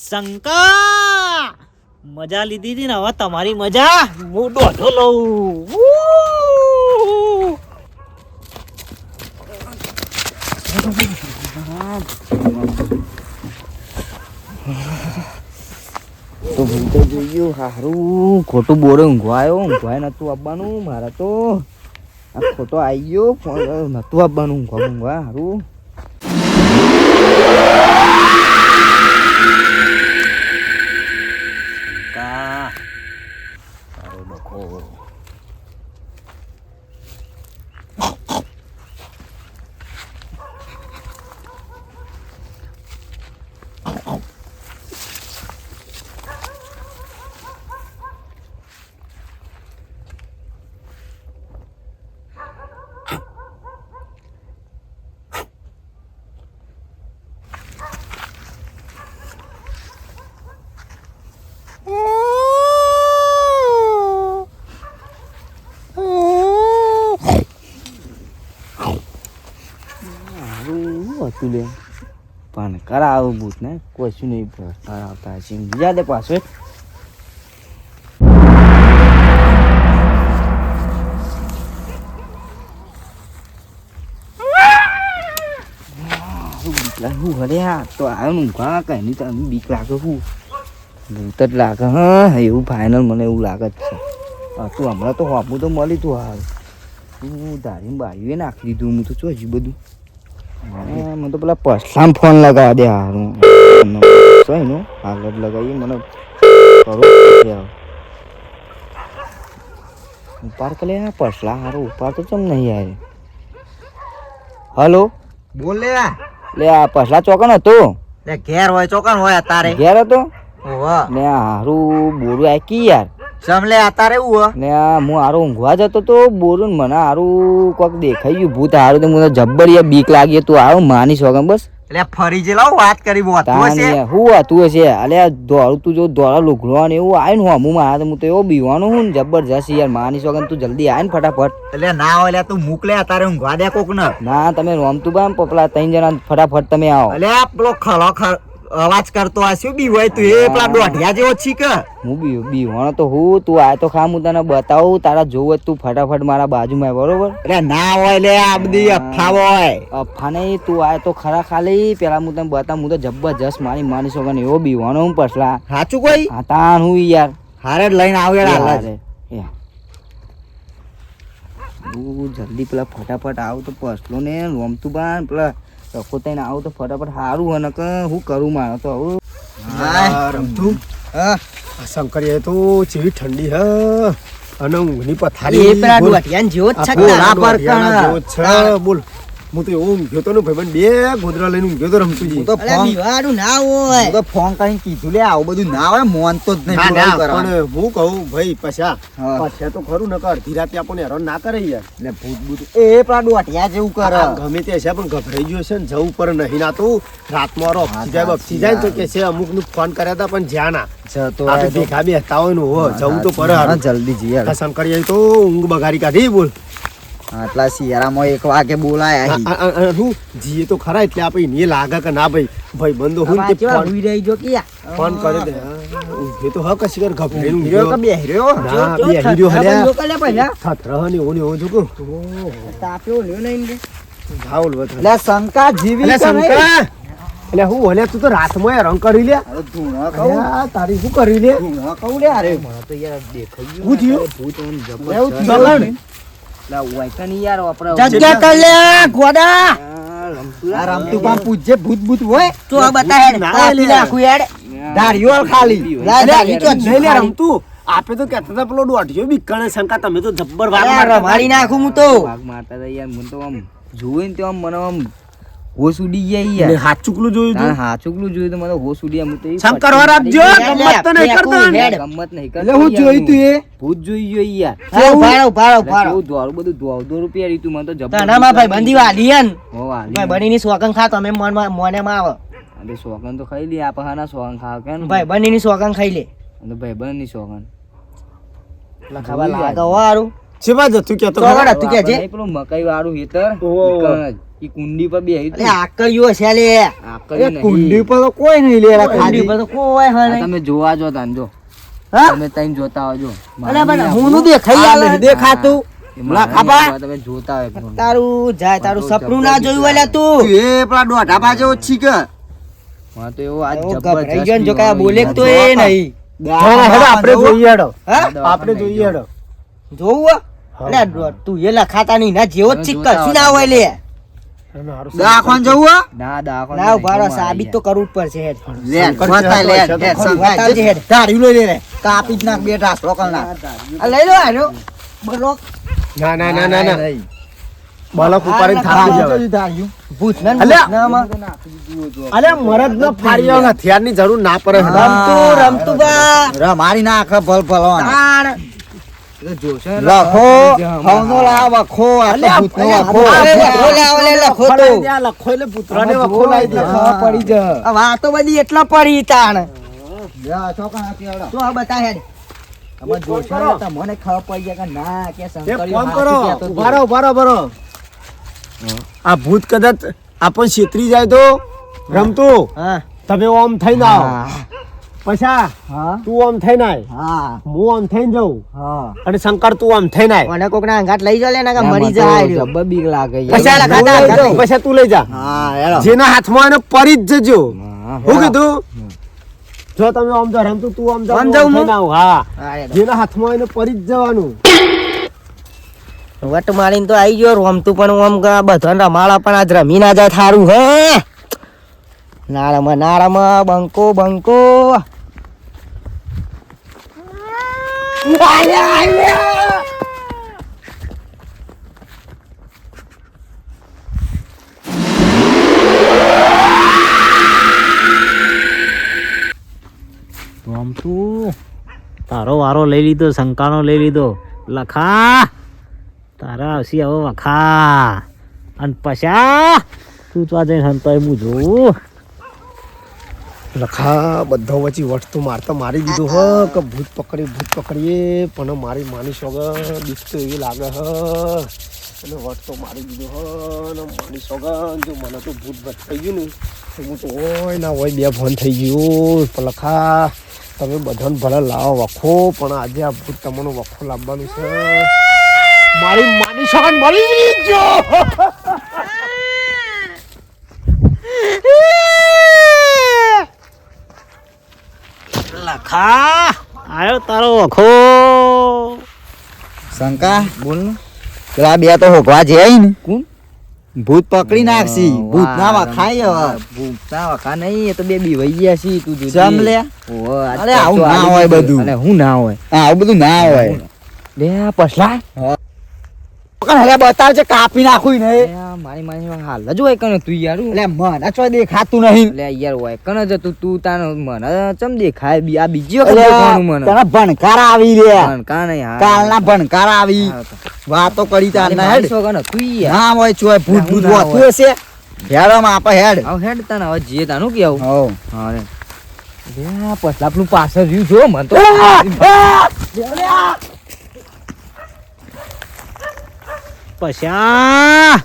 Speaker 2: શંકા મજા લીધી હતી ને, હવે તમારી મજા હું દોઢો લઉં.
Speaker 5: તો ભૂતો જોયું હારું ખોટું બોરે ઊંઘવાય નતું આપવાનું મારે તો. આ ખોટો આવી ગયો ફોન નતું આપવાનું ઊંઘવા હારું. હતું લે પણ કરાવું ભૂત ને કશું નહીં કરાવતા છે. બીજા દે પાછો બીક લાગે હર્યા તો આવ્યો ને ઊંઘા કઈ નહીં. તમે બીક લાગે હું ભૂત જ લાગે. હા એવું ફાઇનલ મને એવું લાગે જ છે. તું હમણાં તો હોપું તો મળી તું હાલ. હું ધારી બારીએ નાખી દીધું હું તો શું હજી બધું. મને તો પેલા પસલામ ફોન લગાવવા દે હારું. નું આગળ લગાવીએ મને કરો ઉપાડ કે લે પસલા હારું ઉપાડ તો ચમ નહીં યાર. હલો
Speaker 1: બોલ લે.
Speaker 5: લે આ પસલા ચોકન હતો
Speaker 1: લે ઘેર હોય ચોકન હોય તારે
Speaker 5: ઘેર હતો
Speaker 1: ઓવા
Speaker 5: ને હારું બોરું આકી યાર.
Speaker 1: સમ લે તારે એવું
Speaker 5: ને હું હારું ઊંઘવા જતો તો બોરું મને હારું કોક દેખાઈ ગયું ભૂત હારું. તો મને જબ્બર યાર બીક લાગી. તું આવો માની સોગન બસ
Speaker 1: એટલે ફરી જે લાવ વાત કરી બોત
Speaker 5: હું હતું હશે. અલ્યા દોડું તું જો દોડા લુગડવા ને એવું આવ્યું ને હું મારા હું તો એવો બીવાનો હું ને જબરજસ્ત યાર માની સોગન. તું જલ્દી આય ને ફટાફટ.
Speaker 1: એટલે ના હોય એટલે તું મોકલે તારે ઊંઘવા દે કોક ને.
Speaker 5: ના તમે રોમતું બા પેલા 3 જણા ફટાફટ તમે આવો.
Speaker 1: એટલે પેલો ખરો અવાજ કરતો આ શું બી હોય તું એ પેલા દોઢિયા જેવો છી કે
Speaker 5: હું બીવાનો તો હું તું આ તો ખામ હું તને બતાવું. તારા જોવું તું ફટાફટ મારા બાજુમાં બરોબર.
Speaker 1: એટલે ના હોય લે આ બધી અફા હોય.
Speaker 5: અફા નહીં તું આ તો ખરા ખાલી પેલા હું તને બતાવું. હું તો જબરજસ્ત માની સોગન એવો બીવાનો હું પસલા.
Speaker 1: સાચું કોઈ
Speaker 5: હા તાન હું યાર
Speaker 1: હારે લઈને આવ્યા
Speaker 5: તું જલ્દી પેલા ફટાફટ આવ તો પસલો ને રોમતું બા પેલા રખો થઈને આવું તો ફટાફટ સારું હોય ને કે હું કરું મારે તો હવે
Speaker 4: રમતું શંકરિયા તો ચેવી ઠંડી હ અને ઊંઘની
Speaker 3: એ
Speaker 4: પથારી
Speaker 3: પેલા દોઢિયાન જેવો જ છે કાં?
Speaker 4: બોલ હું તો એવો ઊંઘ્યો તો ને ભાઈ બે ગોદરા લઈને ઊંઘ્યો તો રમતુજી.
Speaker 1: હું તો
Speaker 3: અલા
Speaker 1: ફોન
Speaker 3: બીવારું ના હોય.
Speaker 1: હું તો ફોન કરીને કીધું લે આવું બધું ના હોય મોન તો જ નહીં
Speaker 4: ના
Speaker 1: પૂરું
Speaker 4: ના
Speaker 1: કરવાનું.
Speaker 4: પણ હું કહું ભાઈ પછા
Speaker 1: હા.
Speaker 4: પછા તો ખરું ને કે અડધી રાતે આપણને હેરાન ના કરે યાર.
Speaker 1: એટલે ભૂત ભૂત એ પેલા દોઢિયા જેવું કરે.
Speaker 4: આ ગમે તે છે પણ ગભરાઈ ગયો છે ને જવું પર નહીં ના તો રાતમાં બપસી જાય ને તો કે છે અમુક નું ફોન કર્યા હતા પણ જ્યાં ના
Speaker 1: જતો
Speaker 4: આપણે ભેગા બેસતા હોય ને હો જવું તો પર
Speaker 1: હા, જલ્દી જઈએ હાલો.
Speaker 4: શંકરિયા તો ઊંઘ બગાડી કાઢી બોલ.
Speaker 1: આટલા શિયાળામાં 1 વાગે બોલાયા
Speaker 4: હું જીએ તો ખરા એટલે આપણે એને લાગે કે ના ભાઈ ભાઈ બંધો હું
Speaker 3: આમાં
Speaker 4: તે
Speaker 3: કેવા
Speaker 4: ફોન
Speaker 3: હુઈ રહી જો કે યાર.
Speaker 4: ફોન કરે દે એ તો હક કશી કર ગભરાઈ
Speaker 1: હીરો કે બે હીરો
Speaker 4: ના
Speaker 3: જો
Speaker 4: બે હીરો
Speaker 3: થથરા
Speaker 4: હલ્યા
Speaker 3: બંધ લોકો લે પહેલા.
Speaker 4: થથરા ને ઓને ઓ જોકો
Speaker 3: તાપ્યો લ્યો નહીં ને.
Speaker 4: ભાવલ વત
Speaker 1: એટલે શંકા જીવી
Speaker 4: અલે
Speaker 1: કે નહીં?
Speaker 4: શંકા એટલે હું ઓલે તું તો રાતમાં રંગ કરી લે
Speaker 1: અરે ધૂણો કહું
Speaker 4: અલ્યા, તારી શું કરી લે
Speaker 1: ધૂણો કહું લે અરે
Speaker 5: મને તો યાર દેખાઈ
Speaker 4: હું થયું?
Speaker 5: ભૂત આમ
Speaker 4: એવું
Speaker 5: જબરજસ્ત.
Speaker 4: થયું? ચલણ.
Speaker 5: લા, વાયકા નહીં યાર આપણે
Speaker 3: જગ્યા કર લે ગોડા
Speaker 1: આ રમતું કામ પૂછજે ભૂત ભૂત હોય
Speaker 3: તો આ બતા હેડ
Speaker 4: ના,
Speaker 3: કાપી
Speaker 4: લે.
Speaker 3: નાખું હેડ
Speaker 1: ધારીઓ ખાલી
Speaker 3: લા, ધારી તો
Speaker 4: નહીં લે રમતું આપે તો કહેતા હતા પેલો દોઢિયો બીકણે શંકા તમે તો જબ્બર વાગ
Speaker 3: યાર,
Speaker 4: મારતા
Speaker 3: મારી નાખું હું તો
Speaker 5: વાઘ મારતા હતા યાર. મને તો આમ જોઈને તો આમ મને આમ હોશ ઉડી ગયા
Speaker 4: હતા.
Speaker 5: યાર.
Speaker 4: ને હાથ ચૂકલું જોયું
Speaker 5: તારે
Speaker 4: તું
Speaker 5: હાચુકલું જોયું તો મને હોશ ઉડી આમ તો એ
Speaker 4: શંકર વાર આપજો ગમત તો નહીં કરતો ને.
Speaker 3: હેડ.
Speaker 5: ગમત નહીં
Speaker 1: એટલે હું જોયું તું એ
Speaker 5: ભૂત જોઈ ગયો યાર.
Speaker 3: હા, ઉભા રહો, ઉભા રહો, ઉભા રહો.
Speaker 5: કેવું ધોળું બધું ધોળું પહેર્યું તું. મને તો જબરજસ્ત
Speaker 3: તાનામાં ભાઈ બંધી વાલી હન
Speaker 5: હો, વાલી.
Speaker 3: ભાઈ બનીની સોગન ખા તમે મોને માં આવો
Speaker 5: અને સોગન તો ખાઈ લે આ પહાના સોગન ખાવ કે
Speaker 3: ભાઈ બનીની સોગન ખાઈ લે
Speaker 5: અને ભાઈ બની સોગન
Speaker 3: લખાવા લાગે હો હારું
Speaker 4: શેમાં જતું કહેતો
Speaker 3: તો
Speaker 4: ખરો?
Speaker 3: વળા. તું કે છે?
Speaker 5: આપણે પેલું મકાઈ વાળું હેતર
Speaker 4: ઓહો.
Speaker 5: ઈ કુંડી પર બેહી
Speaker 3: અરે આકર્યો છે લે
Speaker 5: આકર્યું નહીં.
Speaker 1: કુંડી પર તો કોઈ નહીં લેલા
Speaker 3: કુંડી
Speaker 1: ખાલી
Speaker 3: પર તો કોઈ હે
Speaker 5: આ
Speaker 3: નહીં.
Speaker 5: તમે જોવા જો તાન જો
Speaker 3: હા?
Speaker 5: તમે તઈને જોતા આવજો
Speaker 3: અરે પણ હું નું દેખાઈ
Speaker 1: આ
Speaker 3: આલે
Speaker 1: નહીં દેખાતું લા ખાબા
Speaker 5: તમે જોતા હોય ફોન.
Speaker 3: તારું જાય તારું સપનું ના જોયું એટલે તું
Speaker 1: તું એ પેલા દોઢા બાજુ ઓછી કે
Speaker 5: હા તો એવો આજ
Speaker 3: એવો
Speaker 5: જબરજસ્ત
Speaker 3: ગભરાઈ ગયો ને જો કાંઈ
Speaker 5: બીમારી
Speaker 3: બોલે તો એ નહીં
Speaker 4: હા, હેડો આપણે જોઈએ હેડો
Speaker 3: હા
Speaker 4: આપણે જોઈએ હેડો
Speaker 3: જોવું હો? અરે તું એ લખાતા નહીં ના જેવો જ ચીક કશું ના હોય લે
Speaker 4: એનું હારું
Speaker 1: દાખવાન જવું હો?
Speaker 5: ના દાખો
Speaker 3: ના ઉભા રહો સાબિત તો કરવું જ પડશે હેડ
Speaker 1: લે
Speaker 4: શંકર
Speaker 1: બતાય લે
Speaker 4: છે તો
Speaker 1: લે,
Speaker 4: ખરું.
Speaker 1: શંકર
Speaker 3: બતાવજે હેડ.
Speaker 1: ધારી લઈ લે કાપી જ નાખ બે ઢાસ રોકલ નાખ
Speaker 3: આ લઈ લો હારો બોલો
Speaker 4: ના ના ના ના ના
Speaker 5: નહીં.
Speaker 4: બાલક ઉપાડીને થાકી જવાય.
Speaker 1: ધાર્યું
Speaker 3: ભૂત ના
Speaker 4: અલ્યા.
Speaker 3: ભૂતનામાં.
Speaker 4: અલે મરદ ન ફાડ્યો હથિયારની જરૂર ના પડે
Speaker 3: રમતું રમતું બા
Speaker 1: રમારી નાખ ભલ ભલવાન
Speaker 3: તાણ.
Speaker 5: એ તો જોશે ને
Speaker 1: લખો
Speaker 5: હા,
Speaker 1: હવનો લાવ વખો આ તો
Speaker 4: અલ્યા,
Speaker 1: ભૂતનો
Speaker 4: અલ્યા,
Speaker 1: વખો
Speaker 3: અરે લખો લે, આવો લે, લખો તો.
Speaker 4: લખો એટલે પુત્રને વખો લાવી દે
Speaker 5: ખબર પડી જા
Speaker 3: આ વાતો બધી એટલા પડી તાણ
Speaker 1: જા છોકરા હાથી હેડો.
Speaker 3: તો આ બતા હેડ
Speaker 1: અમે જોશો
Speaker 4: કરો.
Speaker 1: ને તો મને ખબર પડી જાય કે ના કે
Speaker 4: એક
Speaker 1: શંકરિયો
Speaker 4: કામ
Speaker 1: હાચું
Speaker 4: કરો
Speaker 1: કહેતો હતો.
Speaker 4: ઉભા રહો, ઉભા રહો, ઉભા રહો. આ ભૂત કદાચ આપણ છેતરી જાય તો રમતું
Speaker 3: હા
Speaker 4: તમે ઓમ થઈને આવો પછા
Speaker 1: હા
Speaker 4: તું ઓમ થઈને આય
Speaker 1: હા
Speaker 4: હું ઓમ થઈને જાઉં
Speaker 1: હા
Speaker 4: અને શંકર તું ઓમ થઈને આય
Speaker 3: મને કોક ના અંગાત લઈ જાય ને કે
Speaker 5: મને
Speaker 3: મરી
Speaker 5: તો
Speaker 3: જાય રહ્યો.
Speaker 5: જબર બીક લાગે યાર.
Speaker 3: પૈસા
Speaker 4: હું
Speaker 3: લખાતા
Speaker 4: લઈ
Speaker 3: અંગાત
Speaker 4: જાઉં, પછી તું લઈ જા
Speaker 1: હા હેડો
Speaker 4: જેના હાથમાં એને પડી જ જજો
Speaker 5: હા.
Speaker 4: હું કીધું જો તમે આમ જાઓ રમતું તું આમ જાઓ
Speaker 3: આમ
Speaker 4: હું
Speaker 3: જાઉં
Speaker 4: આમ
Speaker 3: હું?
Speaker 4: થઈને આવું. હા
Speaker 3: હા, હેડ.
Speaker 4: જેના હાથમાં એને પડી જ જવાનું
Speaker 3: વટ મારીને તો આવી ગયો રમતું પણ આમ બધા રમાડા પણ આજ રમી ના જાય થારું હે નાળામાં બંકો બંકો
Speaker 2: રમતું તારો વારો લઈ લીધો શંકાનો લઈ લીધો લખા તારા આવશે હવે વખા અને પછા તું તો આજે સંતોય હું જોઉં
Speaker 4: લખા બધો વચ્ચે વટ તો મારતા મારી દીધો હ કે ભૂત પકડીએ પણ મારી માની સોગન બીક તો એવી લાગે હ અને વટ તો મારી દીધો હ ને માની સોગન જો મને તો ભૂત બચ થઈ ગયું ને તો હું તો હોય ના હોય બે ફોન થઈ ગયું પણ લખા તમે બધાને ભલે લાવો વખો પણ આજે આ ભૂત તમને વખો લાવવાનું છે મારી માની સોગન મળી ગયો
Speaker 2: લખા આવ્યો તારો વખો
Speaker 1: શંકા
Speaker 5: બોલ ને
Speaker 1: પેલા બે તો હોકવા જાય ને
Speaker 5: કોણ?
Speaker 1: ભૂત પકડી નાખશી ભૂત ના વખાય હવે
Speaker 5: ભૂતના વખા નહીં એ તો બે બીવાઈ ગયા છે તું જોજે.
Speaker 1: ચમ લે
Speaker 5: ઓહો, આજ
Speaker 1: અરે આવું
Speaker 5: તો
Speaker 1: ના
Speaker 5: આવી
Speaker 1: હોય
Speaker 5: ગયું.
Speaker 1: બધું.
Speaker 5: અરે હું ના હોય
Speaker 1: હા આવું બધું ના હોય
Speaker 5: લે આ પછલા
Speaker 1: હવે બતાવજે કાપી નાખું ને
Speaker 5: લે આ મારી મારી હાલ જ હોય કને તું યાર
Speaker 1: એટલે મને તો દેખાતું નહીં
Speaker 5: લે યાર હોય કને જતું તું તાનો મને ચમ દેખાય આ બીજી વખત દેખાવાનું મને
Speaker 1: તને ભણકાર આવી રે
Speaker 5: પણ કા નહીં હા
Speaker 1: કાલના ભણકાર આવી
Speaker 5: હા તો.
Speaker 1: વાતો કરી તાર
Speaker 5: મારી
Speaker 1: ના
Speaker 5: મારી
Speaker 1: હેડ
Speaker 5: સોગન હતું ઈ યાર.
Speaker 1: ના હોય ચોય ભૂત ભૂત
Speaker 5: ના
Speaker 1: હોતું
Speaker 5: હોય.
Speaker 1: હશે હેડો માં આપે હેડ
Speaker 5: આવ હેડ તને હવે જે તાનું કેવું
Speaker 1: હો
Speaker 5: હા રે લે આ પછલા પેલું પાછળ રહ્યું જો મને તો
Speaker 2: પછા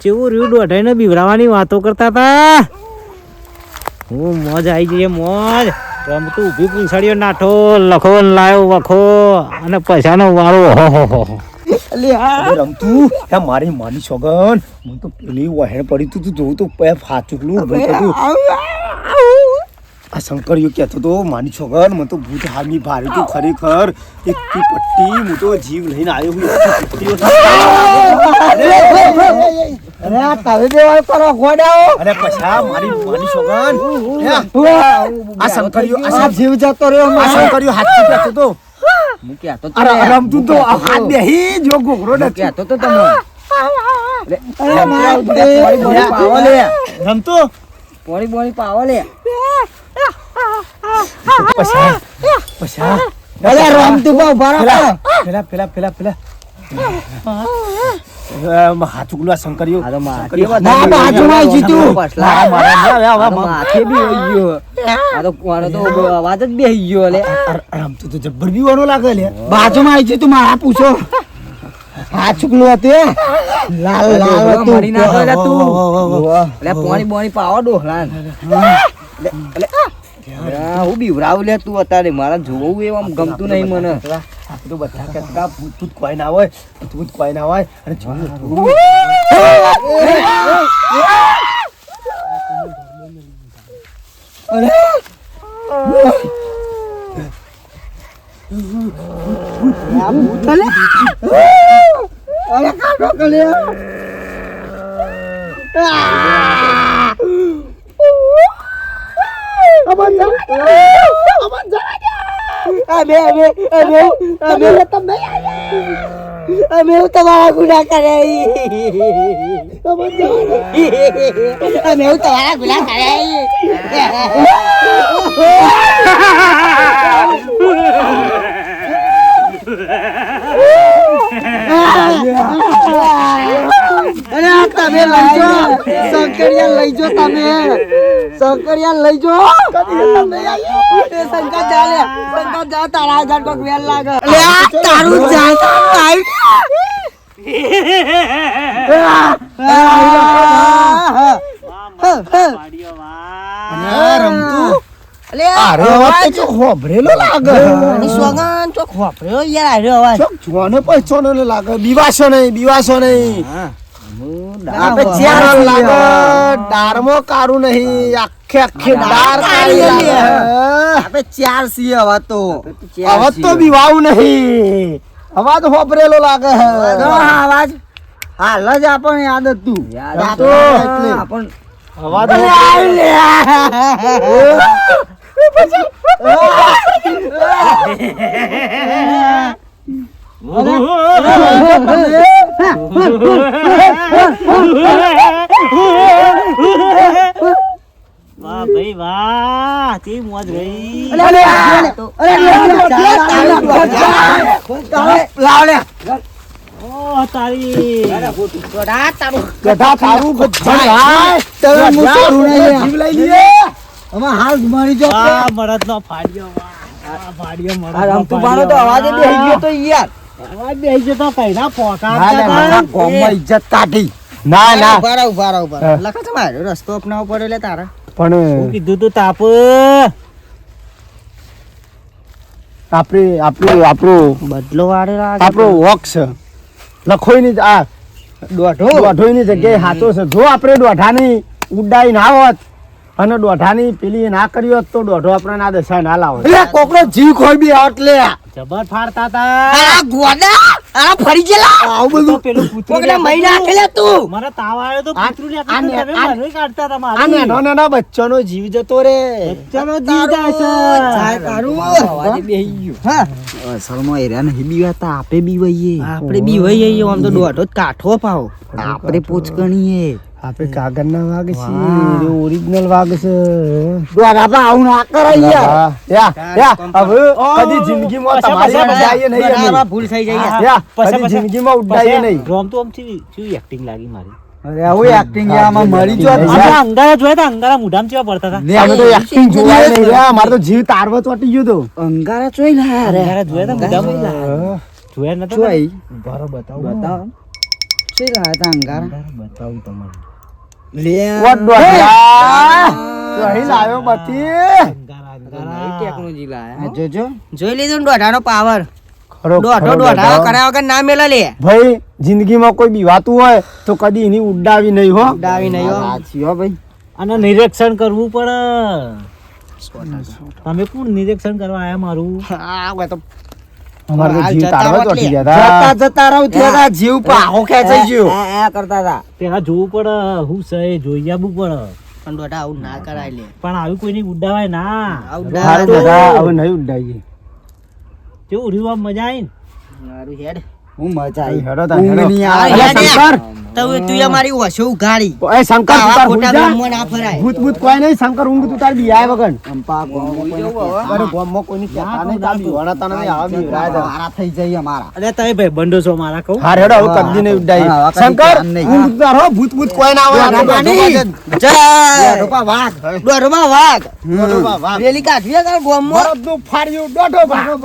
Speaker 2: કેવું રહ્યું દોઢાઈને બીવરાવાની વાતો કરતા હતા હું મોજ આવી જઈએ મોજ રમતું ઊભી પૂંછડીઓ નાઠો લખો ને લાયો વખો અને પૈસાનો વાળો હો
Speaker 4: અરે રમતું હે મારી માની સોગન મને તો પેલી વહેણ પડી તું જોઉં તો ફાચુકલું તું આ શંકરિયો કહેતો તો માની છોકર મને તો ભૂત હામી ભારે તું ખરેખર એક પટ્ટી હું તો જીવ લઈને આવ્યો હું
Speaker 1: અરે તમે દેવાય કરો ગોડાઓ
Speaker 4: અરે પછા મારી માની છોકર આ શંકરિયો
Speaker 1: જીવ જતો રહ્યો
Speaker 4: આ શંકરિયો હાથ કહેતો તો
Speaker 3: હું કહેતો તો
Speaker 4: અરે રમતું તો આ હાથ બેહી જો ગોગરો નથી
Speaker 3: કહેતો તો તમે
Speaker 4: રમતું
Speaker 3: પોણી બોણી પાવો લે
Speaker 4: પછા પછા
Speaker 1: અરે રમતું બહુ બરાબર
Speaker 4: પેલા હાથુકલો શંકરિયો
Speaker 3: આ તો માથે
Speaker 1: ના બાજુમાં જીતું
Speaker 3: માથે બી હોઈ ગયો આ તો કોનો તો અવાજ જ બેહી ગયો લે
Speaker 4: રમતું તો જબ્બર બીવાનો લાગે લે
Speaker 1: બાજુમાં આવી જીતું મારા પૂછો આ ચુકલું હતું લાલ લાલ હતું
Speaker 3: મરી ના ગયો લે તું લે પોણી બોણી પાવો ડોહલાન હું બીવરાવ લે તું અત્યારે મારા જોવું એવું આમ ગમતું નહીં મને
Speaker 4: તો બધા કહેતા ભૂત કોઈ ના હોય ભૂત કોઈ ના હોય અને જોયું
Speaker 1: અરે કાઢો કલે અમે તમારા ગુના કરે અમે તમારા ગુના કરે અરે તમે લઈ જો શંકરિયા લઈ જો તમે શંકરિયા લઈ જો શંકર જા તારા હજાર કોક વેલ લાગે તારું
Speaker 4: બીવાશો નહીં આપે ચાર લાગે દારમો કારું નહીં આખે આખે દાર
Speaker 1: આપે ચાર સી હવા તો
Speaker 4: અવાજ તો બીવાવું નહીં અવાજ હોબરેલો લાગે
Speaker 1: અવાજ હાલ જ આપણને યાદ હતું
Speaker 4: અવાજ
Speaker 2: વાહ ભાઈ વાહ તે મોજ ગઈ ઓ તારી
Speaker 4: ગધા તારું જીવ લઈ લીએ
Speaker 1: હાલ મારી જો
Speaker 2: વાહ મરદ નો ફાડ્યો વાહ ફાડ્યો મરદ
Speaker 3: રમતું બાનો તો અવાજ જ બેહી ગયો તો યાર
Speaker 2: અવાજ બેહી જતો કઈના પોકા
Speaker 1: કોમમાં ઇજ્જત કાઢી
Speaker 4: ના ના
Speaker 3: ઉભા લખા છે મારો રસ્તો અપનાવવો પડે લે તારા
Speaker 4: પણ
Speaker 2: કીધું તું તાપ
Speaker 4: આપણું
Speaker 3: બદલો વાળે
Speaker 4: આપણો વોક છે લખોઈ ની આ દોઢોઈ ની જગ્યાએ હાચો છે જો આપણે દોઢાની ઉડાઈ ના હોત અને દોઢાની પેલી ના કરી હોત તો દોઢો આપણે ના દશા ના લાવો કોકનો જીવ ખોઈ બી એટલે
Speaker 2: જબર ફાડતા તા
Speaker 3: ફરી ગયેલા
Speaker 4: આવું બધું
Speaker 2: પેલું કૂતરું
Speaker 3: કોકના મહિના આખેલે તું
Speaker 2: મને તાવ આવ્યો તો કૂતરું લે
Speaker 4: આ ને-
Speaker 2: તમે મને કાઢતા તા
Speaker 4: આ
Speaker 2: મારી
Speaker 4: નાના બચ્ચાનો જીવ જતો રે
Speaker 2: ચલો જીવ જાય છે
Speaker 3: અવાજ બેહી ગયો
Speaker 1: અસલમાં એરા નહીં બીવાતા આપે બીવાઈએ
Speaker 3: આપણે બી વઈ જઈએ આમ તો દોઢો જ કાઠો પાવ
Speaker 1: આપણે પૂછકણીએ
Speaker 4: આપણે કાગળ ના વાગ છે ઓરિજિનલ વાગ છે
Speaker 1: દ્વારા આવું ના કરાય
Speaker 4: હવે કદી જિંદગીમાં તમારી ઉડાઈએ નહીં અમે.
Speaker 3: ભૂલ થઈ જાય
Speaker 4: કદી જિંદગીમાં ઉડાઈએ નહીં
Speaker 2: રોમ તો આમથી શું એક્ટિંગ લાગી મારી
Speaker 1: અરે આવું એક્ટિંગ આમાં મરી જો
Speaker 2: આપણે અંગારા જોયા તા અંગારા મુઢામાં કેવા પડતા હતા
Speaker 4: અમે તો એક્ટિંગ જોવાય નહીં રે મારો તો જીવ તારવો ચોટી ગયો તો
Speaker 1: અંગારા ચોઈ લાયા રે
Speaker 2: અંગારા જોયા તા મુઢામાં જોયા નતા
Speaker 1: ચોઈ
Speaker 4: બરો બતાવો
Speaker 1: બતાવ ચોઈ લાયા તા અંગારા
Speaker 4: બતાવું તમને
Speaker 1: લે
Speaker 4: વોટ ડોટિયા તો અહીં લાવ્યો બતી
Speaker 2: અંગારા
Speaker 3: ટેકનોલોજી લાયા
Speaker 1: જોજો
Speaker 3: જોઈ લીધું ને દોઢાનો પાવર દોઢો કર્યા વગર ના મેલે લે
Speaker 4: ભાઈ જિંદગીમાં કોઈ બીવાતું હોય તો કદી એની ઉડાવી નહીં હો.
Speaker 3: ઉડાવી નહીં હો.
Speaker 1: સાચી હો ભાઈ.
Speaker 2: અને નિરીક્ષણ કરવું પડે. તમે કોણ નિરીક્ષણ કરવા આયા મારું?
Speaker 3: હા હવે તો
Speaker 4: અમારે તો
Speaker 3: હાલ
Speaker 4: જીવ
Speaker 3: જતા
Speaker 4: તાળવા
Speaker 3: હોત
Speaker 4: ચોંટી
Speaker 3: લે.
Speaker 4: ગયા હતા.
Speaker 1: જતા રહું ત્યાં જીવ પાહો ખેંચાઈ ગયો.
Speaker 3: આ કરતા હતા
Speaker 2: પેલા જોવું પડે હું છે એ જોઈ આવવું પડે.
Speaker 3: પણ દોઢા આવું ના કરાય લે
Speaker 2: પણ આવી કોઈની ઉડાવાય ના.
Speaker 3: આવું
Speaker 4: સારું
Speaker 3: ના
Speaker 4: દાદા હવે નહીં ઉડાઈએ.
Speaker 2: કેવું રહ્યું આમ મજા આવી ને?
Speaker 3: મારું હેડ
Speaker 1: હું મજા આવી.
Speaker 4: હેડો તા,
Speaker 1: ઊંઘ
Speaker 4: હેડો.
Speaker 1: નહીં
Speaker 3: આ
Speaker 1: આવે.
Speaker 3: હેડ
Speaker 4: શંકર!
Speaker 3: તો તું એ મારી ઓછો ઉઘાડી
Speaker 4: એ શંકર તું
Speaker 3: આવા
Speaker 4: તાર
Speaker 3: ખોટા
Speaker 4: ઊંઘ જા.
Speaker 3: બ્રહ્મ ના ફરાય
Speaker 4: ભૂત ભૂત કોઈ નહીં શંકર ઊંઘ તું તાર બી આય વગર.
Speaker 1: અંપા ગોમમાં કોઈને કહેતા
Speaker 4: અરે ગોમમાં કોઈની કહેતા નહીં તાર બીવાના તાને નહીં આવા બીવરાય તાર.
Speaker 1: મારા થઈ જાય અમારા.
Speaker 2: અરે તમે ભાઈ બંડો છો મારા કહું.
Speaker 4: હાર હેડો હવે કદી નહીં ઉડાઈએ.
Speaker 1: હા, હવે કદી
Speaker 4: શંકર
Speaker 1: ધ્યાન નહીં.
Speaker 4: ઊંઘ તું તાર હો ભૂત ભૂત કોઈ ના આવે.
Speaker 3: દોઢો
Speaker 4: આપણે
Speaker 3: જય
Speaker 1: ડોપા વાઘ.
Speaker 3: દોઢમાં વાઘ
Speaker 4: દોઢો વાહ.
Speaker 3: વેલી કાઢવી કાઢ ગોમમાં
Speaker 4: ભરતનું ફાડ્યું દોઢો ભાગ.